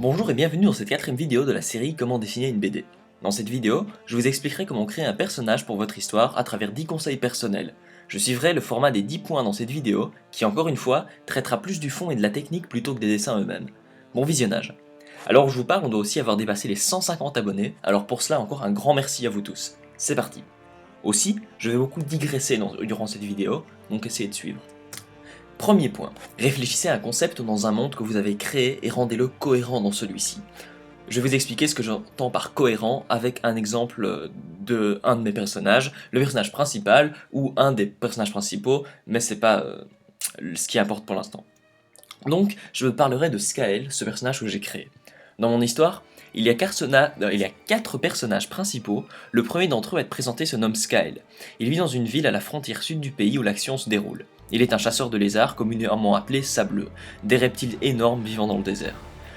Bonjour et bienvenue dans cette quatrième vidéo de la série Comment dessiner une BD. Dans cette vidéo, je vous expliquerai comment créer un personnage pour votre histoire à travers 10 conseils personnels. Je suivrai le format des 10 points dans cette vidéo, qui encore une fois, traitera plus du fond et de la technique plutôt que des dessins eux-mêmes. Bon visionnage. Alors je vous parle, on doit aussi avoir dépassé les 150 abonnés, alors pour cela encore un grand merci à vous tous. C'est parti. Aussi, je vais beaucoup digresser durant cette vidéo, donc essayez de suivre. Premier point, réfléchissez à un concept dans un monde que vous avez créé et rendez-le cohérent dans celui-ci. Je vais vous expliquer ce que j'entends par cohérent avec un exemple de un de mes personnages, le personnage principal ou un des personnages principaux, mais c'est pas ce qui importe pour l'instant. Donc, je vous parlerai de Skael, ce personnage que j'ai créé. Dans mon histoire, il y a 4 personnages principaux. Le premier d'entre eux à être présenté se nomme Skael. Il vit dans une ville à la frontière sud du pays où l'action se déroule. Il est un chasseur de lézards communément appelé sableux, des reptiles énormes vivant dans le désert.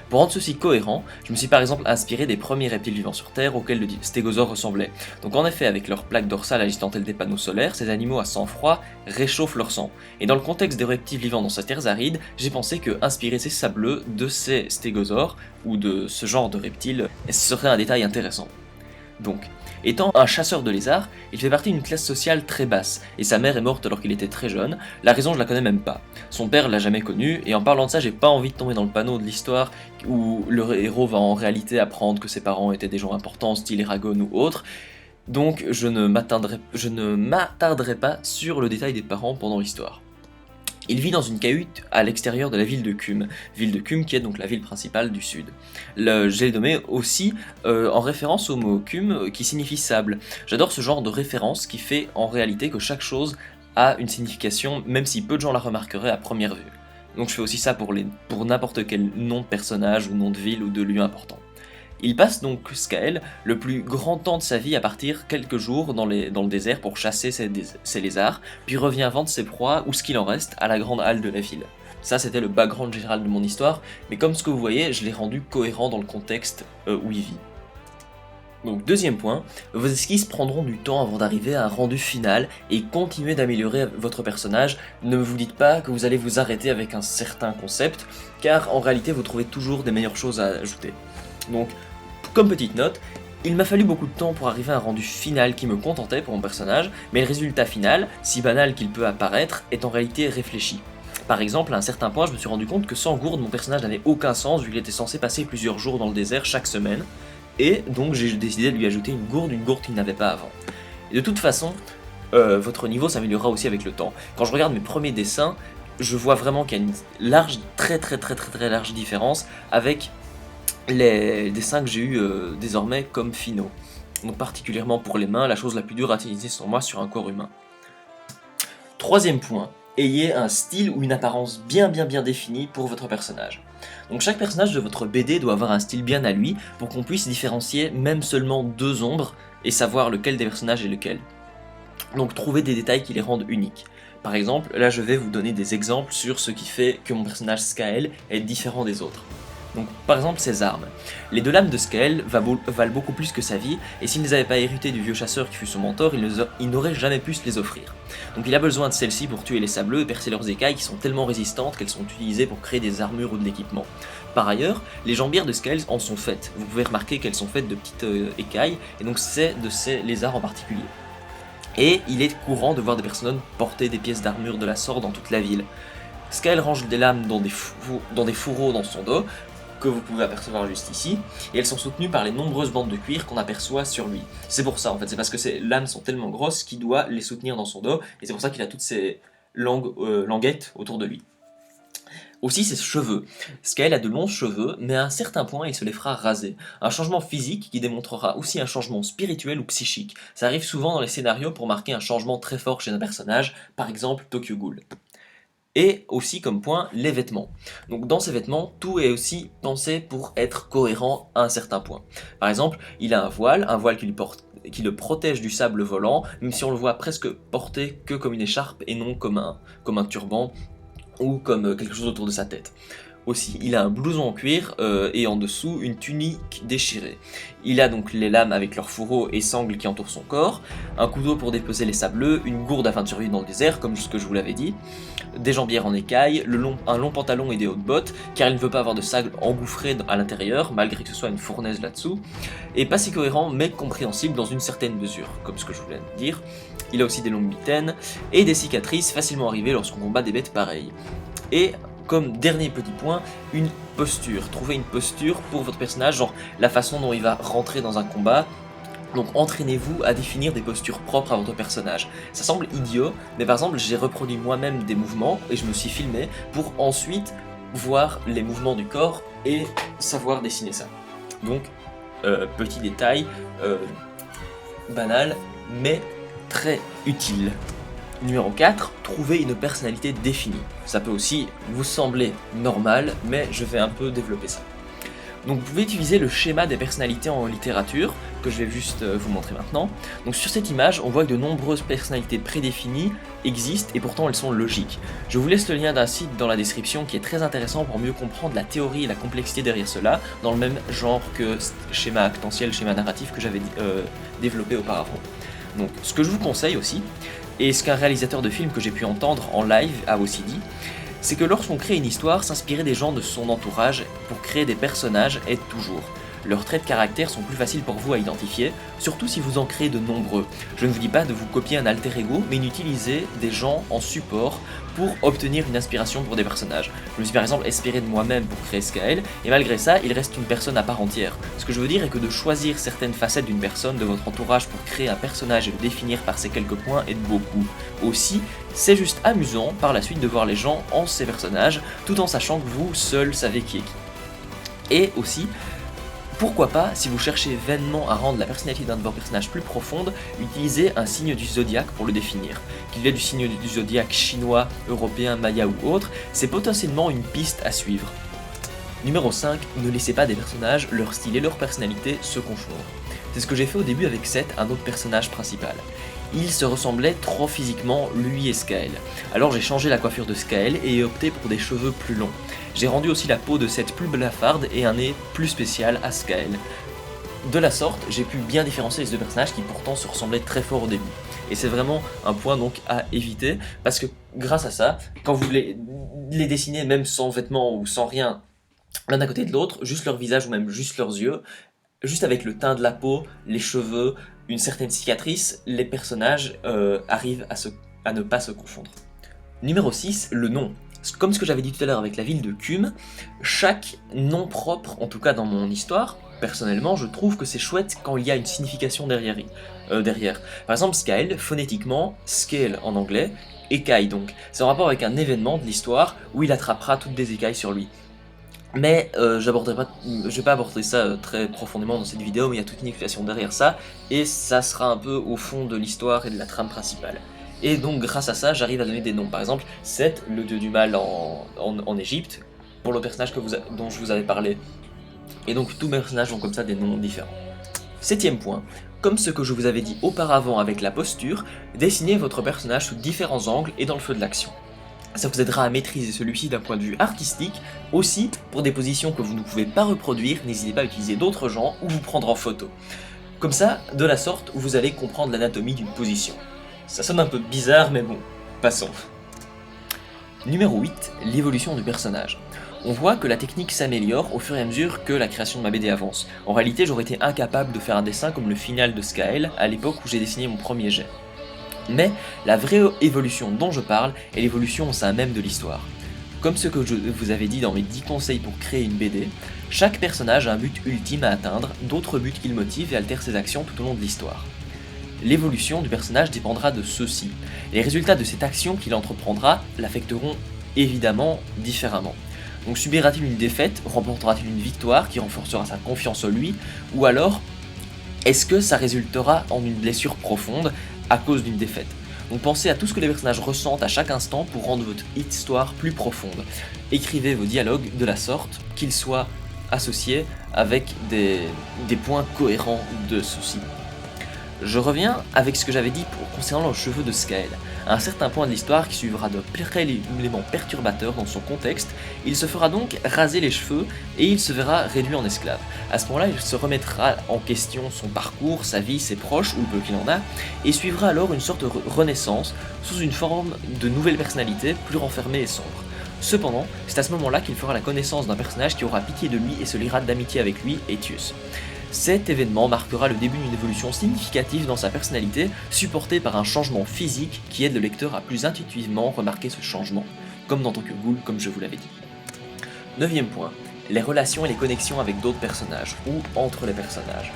Pour rendre ceci cohérent, je me suis par exemple inspiré des premiers reptiles vivant sur Terre auxquels le stégosaure ressemblait. Donc en effet, avec leur plaque dorsale agissant telle des panneaux solaires, ces animaux à sang froid réchauffent leur sang. Et dans le contexte des reptiles vivant dans ces terres arides, j'ai pensé que inspirer ces sableux de ces stégosaures, ou de ce genre de reptiles, serait un détail intéressant. Donc, étant un chasseur de lézards, il fait partie d'une classe sociale très basse, et sa mère est morte alors qu'il était très jeune. La raison, je la connais même pas. Son père l'a jamais connu, et en parlant de ça, j'ai pas envie de tomber dans le panneau de l'histoire où le héros va en réalité apprendre que ses parents étaient des gens importants, style Eragon ou autre. Donc je ne m'attarderai pas sur le détail des parents pendant l'histoire. Il vit dans une cahute à l'extérieur de la ville de Cume qui est donc la ville principale du sud. J'ai nommé aussi en référence au mot Cume qui signifie sable. J'adore ce genre de référence qui fait en réalité que chaque chose a une signification, même si peu de gens la remarqueraient à première vue. Donc je fais aussi ça pour n'importe quel nom de personnage ou nom de ville ou de lieu important. Il passe donc Skael le plus grand temps de sa vie à partir quelques jours dans le désert pour chasser ses lézards, puis revient vendre ses proies ou ce qu'il en reste à la grande halle de la ville. Ça c'était le background général de mon histoire, mais comme ce que vous voyez, je l'ai rendu cohérent dans le contexte où il vit. Donc deuxième point, vos esquisses prendront du temps avant d'arriver à un rendu final et continuez d'améliorer votre personnage. Ne vous dites pas que vous allez vous arrêter avec un certain concept, car en réalité vous trouvez toujours des meilleures choses à ajouter. Donc, comme petite note, il m'a fallu beaucoup de temps pour arriver à un rendu final qui me contentait pour mon personnage, mais le résultat final, si banal qu'il peut apparaître, est en réalité réfléchi. Par exemple, à un certain point, je me suis rendu compte que sans gourde, mon personnage n'avait aucun sens vu qu'il était censé passer plusieurs jours dans le désert chaque semaine, et donc j'ai décidé de lui ajouter une gourde qu'il n'avait pas avant. Et de toute façon, votre niveau s'améliorera aussi avec le temps. Quand je regarde mes premiers dessins, je vois vraiment qu'il y a une large, très large différence avec les dessins que j'ai eu désormais comme finaux. Donc particulièrement pour les mains, la chose la plus dure à utiliser sur moi sur un corps humain. Troisième point, ayez un style ou une apparence bien définie pour votre personnage. Donc chaque personnage de votre BD doit avoir un style bien à lui pour qu'on puisse différencier même seulement 2 ombres et savoir lequel des personnages est lequel. Donc trouvez des détails qui les rendent uniques. Par exemple, là je vais vous donner des exemples sur ce qui fait que mon personnage Skael est différent des autres. Donc par exemple ses armes. Les 2 lames de Skael valent beaucoup plus que sa vie, et s'il ne les avait pas héritées du vieux chasseur qui fut son mentor, il n'aurait jamais pu se les offrir. Donc il a besoin de celles-ci pour tuer les sableux et percer leurs écailles qui sont tellement résistantes qu'elles sont utilisées pour créer des armures ou de l'équipement. Par ailleurs, les jambières de Skael en sont faites. Vous pouvez remarquer qu'elles sont faites de petites écailles, et donc c'est de ces lézards en particulier. Et il est courant de voir des personnes porter des pièces d'armure de la sorte dans toute la ville. Skael range des lames dans des fourreaux dans son dos, que vous pouvez apercevoir juste ici, et elles sont soutenues par les nombreuses bandes de cuir qu'on aperçoit sur lui. C'est pour ça en fait, c'est parce que ces lames sont tellement grosses qu'il doit les soutenir dans son dos, et c'est pour ça qu'il a toutes ces languettes autour de lui. Aussi ses cheveux. Skael a de longs cheveux, mais à un certain point il se les fera raser. Un changement physique qui démontrera aussi un changement spirituel ou psychique. Ça arrive souvent dans les scénarios pour marquer un changement très fort chez un personnage, par exemple Tokyo Ghoul. Et aussi comme point, les vêtements. Donc dans ces vêtements, tout est aussi pensé pour être cohérent à un certain point. Par exemple, il a un voile qui le protège du sable volant, même si on le voit presque porter que comme une écharpe et non comme un turban ou comme quelque chose autour de sa tête. Aussi, il a un blouson en cuir et en dessous une tunique déchirée. Il a donc les lames avec leurs fourreaux et sangles qui entourent son corps, un couteau pour dépecer les sableux, une gourde afin de survivre dans le désert, comme ce que je vous l'avais dit, des jambières en écaille, un long pantalon et des hautes bottes, car il ne veut pas avoir de sable engouffré à l'intérieur, malgré que ce soit une fournaise là-dessous, et pas si cohérent mais compréhensible dans une certaine mesure, comme ce que je voulais dire. Il a aussi des longues mitaines et des cicatrices facilement arrivées lorsqu'on combat des bêtes pareilles. Et comme dernier petit point, une posture. Trouvez une posture pour votre personnage, genre la façon dont il va rentrer dans un combat. Donc entraînez-vous à définir des postures propres à votre personnage. Ça semble idiot, mais par exemple j'ai reproduit moi-même des mouvements et je me suis filmé pour ensuite voir les mouvements du corps et savoir dessiner ça. Donc petit détail banal mais très utile. Numéro 4, trouver une personnalité définie. Ça peut aussi vous sembler normal, mais je vais un peu développer ça. Donc vous pouvez utiliser le schéma des personnalités en littérature, que je vais juste vous montrer maintenant. Donc sur cette image, on voit que de nombreuses personnalités prédéfinies existent et pourtant elles sont logiques. Je vous laisse le lien d'un site dans la description qui est très intéressant pour mieux comprendre la théorie et la complexité derrière cela, dans le même genre que schéma actentiel, schéma narratif que j'avais développé auparavant. Donc ce que je vous conseille aussi, et ce qu'un réalisateur de film que j'ai pu entendre en live a aussi dit, c'est que lorsqu'on crée une histoire, s'inspirer des gens de son entourage pour créer des personnages aide toujours. Leurs traits de caractère sont plus faciles pour vous à identifier, surtout si vous en créez de nombreux. Je ne vous dis pas de vous copier un alter ego, mais d'utiliser des gens en support pour obtenir une inspiration pour des personnages. Je me suis par exemple inspiré de moi-même pour créer Skael, et malgré ça, il reste une personne à part entière. Ce que je veux dire est que de choisir certaines facettes d'une personne de votre entourage pour créer un personnage et le définir par ces quelques points aide beaucoup. Aussi, c'est juste amusant par la suite de voir les gens en ces personnages, tout en sachant que vous seul savez qui est qui. Et aussi, pourquoi pas, si vous cherchez vainement à rendre la personnalité d'un de vos personnages plus profonde, utilisez un signe du zodiaque pour le définir. Qu'il y ait du signe du zodiaque chinois, européen, maya ou autre, c'est potentiellement une piste à suivre. Numéro 5, ne laissez pas des personnages, leur style et leur personnalité se confondre. C'est ce que j'ai fait au début avec Seth, un autre personnage principal. Ils se ressemblaient trop physiquement, lui et Skael. Alors j'ai changé la coiffure de Skael et opté pour des cheveux plus longs. J'ai rendu aussi la peau de Seth plus blafarde et un nez plus spécial à Skael. De la sorte, j'ai pu bien différencier les deux personnages qui pourtant se ressemblaient très fort au début. Et c'est vraiment un point donc à éviter, parce que grâce à ça, quand vous les dessinez même sans vêtements ou sans rien, l'un à côté de l'autre, juste leur visage ou même juste leurs yeux, juste avec le teint de la peau, les cheveux, une certaine cicatrice, les personnages arrivent à ne pas se confondre. Numéro 6, le nom. Comme ce que j'avais dit tout à l'heure avec la ville de Cume, chaque nom propre, en tout cas dans mon histoire, personnellement, je trouve que c'est chouette quand il y a une signification derrière. Par exemple, Skael, phonétiquement, scale en anglais, écaille donc. C'est en rapport avec un événement de l'histoire où il attrapera toutes des écailles sur lui. Mais je vais pas aborder ça très profondément dans cette vidéo, mais il y a toute une explication derrière ça, et ça sera un peu au fond de l'histoire et de la trame principale. Et donc grâce à ça, j'arrive à donner des noms. Par exemple, Seth, le dieu du mal en Égypte, pour le personnage dont je vous avais parlé. Et donc tous mes personnages ont comme ça des noms différents. 7ème point, comme ce que je vous avais dit auparavant avec la posture, dessinez votre personnage sous différents angles et dans le feu de l'action. Ça vous aidera à maîtriser celui-ci d'un point de vue artistique. Aussi, pour des positions que vous ne pouvez pas reproduire, n'hésitez pas à utiliser d'autres gens ou vous prendre en photo. Comme ça, de la sorte, vous allez comprendre l'anatomie d'une position. Ça sonne un peu bizarre, mais bon, passons. Numéro 8, l'évolution du personnage. On voit que la technique s'améliore au fur et à mesure que la création de ma BD avance. En réalité, j'aurais été incapable de faire un dessin comme le final de Skael à l'époque où j'ai dessiné mon premier jet. Mais la vraie évolution dont je parle est l'évolution au sein même de l'histoire. Comme ce que je vous avais dit dans mes 10 conseils pour créer une BD, chaque personnage a un but ultime à atteindre, d'autres buts qui le motivent et altèrent ses actions tout au long de l'histoire. L'évolution du personnage dépendra de ceci. Les résultats de cette action qu'il entreprendra l'affecteront évidemment différemment. Donc subira-t-il une défaite, remportera-t-il une victoire qui renforcera sa confiance en lui, ou alors est-ce que ça résultera en une blessure profonde à cause d'une défaite? Donc pensez à tout ce que les personnages ressentent à chaque instant pour rendre votre histoire plus profonde. Écrivez vos dialogues de la sorte qu'ils soient associés avec des points cohérents de ceci. Je reviens avec ce que j'avais dit concernant le cheveu de Sgaël. À un certain point de l'histoire qui suivra de près l'élément perturbateur dans son contexte, il se fera donc raser les cheveux et il se verra réduit en esclave. À ce moment-là, il se remettra en question son parcours, sa vie, ses proches, ou le peu qu'il en a, et suivra alors une sorte de renaissance sous une forme de nouvelle personnalité plus renfermée et sombre. Cependant, c'est à ce moment-là qu'il fera la connaissance d'un personnage qui aura pitié de lui et se liera d'amitié avec lui, Aetius. Cet événement marquera le début d'une évolution significative dans sa personnalité, supportée par un changement physique qui aide le lecteur à plus intuitivement remarquer ce changement, comme dans Tokyo Ghoul, comme je vous l'avais dit. 9e point, les relations et les connexions avec d'autres personnages, ou entre les personnages.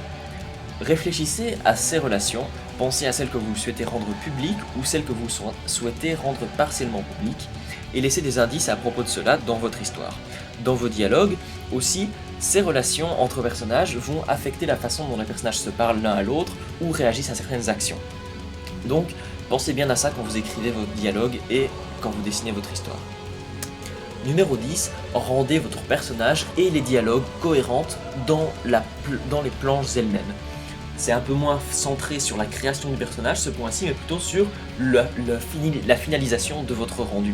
Réfléchissez à ces relations, pensez à celles que vous souhaitez rendre publiques ou celles que vous souhaitez rendre partiellement publiques, et laissez des indices à propos de cela dans votre histoire. Dans vos dialogues, aussi, ces relations entre personnages vont affecter la façon dont les personnages se parlent l'un à l'autre ou réagissent à certaines actions. Donc, pensez bien à ça quand vous écrivez votre dialogue et quand vous dessinez votre histoire. Numéro 10, rendez votre personnage et les dialogues cohérentes dans les planches elles-mêmes. C'est un peu moins centré sur la création du personnage ce point-ci, mais plutôt sur la finalisation de votre rendu.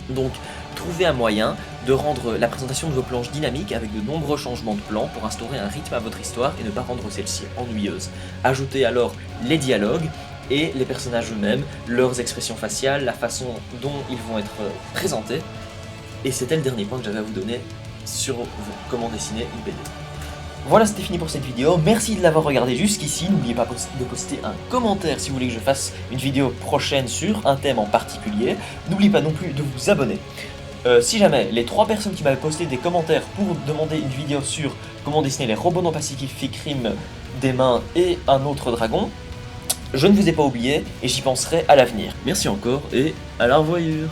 Donc, trouvez un moyen de rendre la présentation de vos planches dynamiques avec de nombreux changements de plan pour instaurer un rythme à votre histoire et ne pas rendre celle-ci ennuyeuse. Ajoutez alors les dialogues et les personnages eux-mêmes, leurs expressions faciales, la façon dont ils vont être présentés. Et c'était le dernier point que j'avais à vous donner sur comment dessiner une BD. Voilà, c'était fini pour cette vidéo, merci de l'avoir regardé jusqu'ici, n'oubliez pas de poster un commentaire si vous voulez que je fasse une vidéo prochaine sur un thème en particulier, n'oubliez pas non plus de vous abonner. Si jamais les 3 personnes qui m'avaient posté des commentaires pour demander une vidéo sur comment dessiner les robots non pacifiques Rime des mains et un autre dragon, je ne vous ai pas oublié et j'y penserai à l'avenir. Merci encore et à la revoyure.